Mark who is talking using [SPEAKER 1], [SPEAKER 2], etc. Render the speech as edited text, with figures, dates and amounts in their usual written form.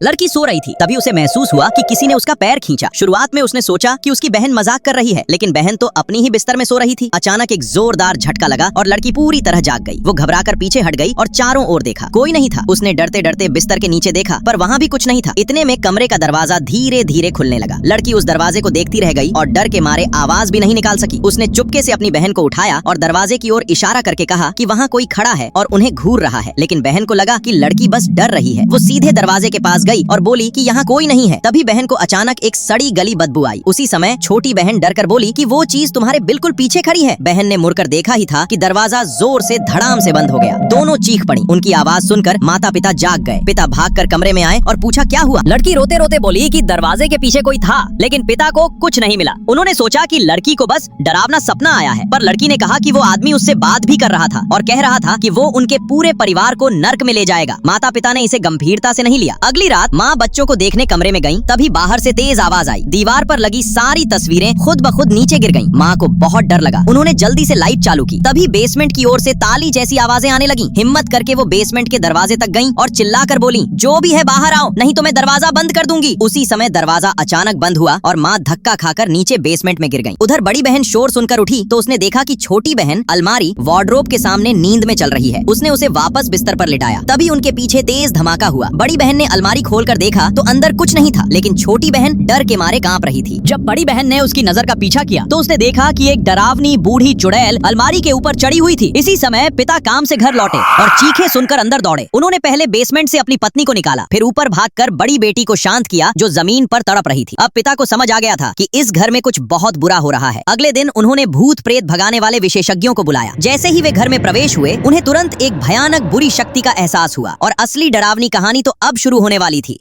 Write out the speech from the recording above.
[SPEAKER 1] लड़की सो रही थी, तभी उसे महसूस हुआ कि किसी ने उसका पैर खींचा। शुरुआत में उसने सोचा कि उसकी बहन मजाक कर रही है, लेकिन बहन तो अपनी ही बिस्तर में सो रही थी। अचानक एक जोरदार झटका लगा और लड़की पूरी तरह जाग गई। वो घबराकर पीछे हट गई और चारों ओर देखा, कोई नहीं था। उसने डरते डरते बिस्तर के नीचे देखा, पर वहाँ भी कुछ नहीं था। इतने में कमरे का दरवाजा धीरे धीरे खुलने लगा। लड़की उस दरवाजे को देखती रह गई और डर के मारे आवाज भी नहीं निकाल सकी। उसने चुपके से अपनी बहन को उठाया और दरवाजे की ओर इशारा करके कहा कि वहाँ कोई खड़ा है और उन्हें घूर रहा है। लेकिन बहन को लगा कि लड़की बस डर रही है। वो सीधे दरवाजे के पास गई और बोली कि यहाँ कोई नहीं है। तभी बहन को अचानक एक सड़ी गली बदबू आई। उसी समय छोटी बहन डरकर बोली कि वो चीज तुम्हारे बिल्कुल पीछे खड़ी है। बहन ने मुड़कर देखा ही था कि दरवाजा जोर से धड़ाम से बंद हो गया। दोनों चीख पड़ी। उनकी आवाज सुनकर माता पिता जाग गए। पिता भागकर कमरे में आए और पूछा क्या हुआ। लड़की रोते रोते बोली कि दरवाजे के पीछे कोई था, लेकिन पिता को कुछ नहीं मिला। उन्होंने सोचा कि लड़की को बस डरावना सपना आया है, पर लड़की ने कहा कि वो आदमी उससे बात भी कर रहा था और कह रहा था कि वो उनके पूरे परिवार को नर्क में ले जाएगा। माता पिता ने इसे गंभीरता से नहीं लिया। अगली रात माँ बच्चों को देखने कमरे में गई, तभी बाहर से तेज आवाज आई। दीवार पर लगी सारी तस्वीरें खुद ब खुद नीचे गिर गईं। माँ को बहुत डर लगा। उन्होंने जल्दी से लाइट चालू की। तभी बेसमेंट की ओर से ताली जैसी आवाजें आने लगी। हिम्मत करके वो बेसमेंट के दरवाजे तक गईं और चिल्लाकर बोली, जो भी है बाहर आओ, नहीं तो मैं दरवाजा बंद कर दूंगी। उसी समय दरवाजा अचानक बंद हुआ और माँ धक्का खाकर नीचे बेसमेंट में गिर गई। उधर बड़ी बहन शोर सुनकर उठी तो उसने देखा कि छोटी बहन अलमारी वार्डरोब के सामने नींद में चल रही है। उसने उसे वापस बिस्तर पर लिटाया। तभी उनके पीछे तेज धमाका हुआ। बड़ी बहन ने अलमारी खोलकर देखा तो अंदर कुछ नहीं था, लेकिन छोटी बहन डर के मारे कांप रही थी। जब बड़ी बहन ने उसकी नजर का पीछा किया तो उसने देखा कि एक डरावनी बूढ़ी चुड़ैल अलमारी के ऊपर चढ़ी हुई थी। इसी समय पिता काम से घर लौटे और चीखें सुनकर अंदर दौड़े। उन्होंने पहले बेसमेंट से अपनी पत्नी को निकाला, फिर ऊपर भागकर बड़ी बेटी को शांत किया जो जमीन पर तड़प रही थी। अब पिता को समझ आ गया था कि इस घर में कुछ बहुत बुरा हो रहा है। अगले दिन उन्होंने भूत प्रेत भगाने वाले विशेषज्ञों को बुलाया। जैसे ही वे घर में प्रवेश हुए, उन्हें तुरंत एक भयानक बुरी शक्ति का एहसास हुआ और असली डरावनी कहानी तो अब शुरू होने वाली थी।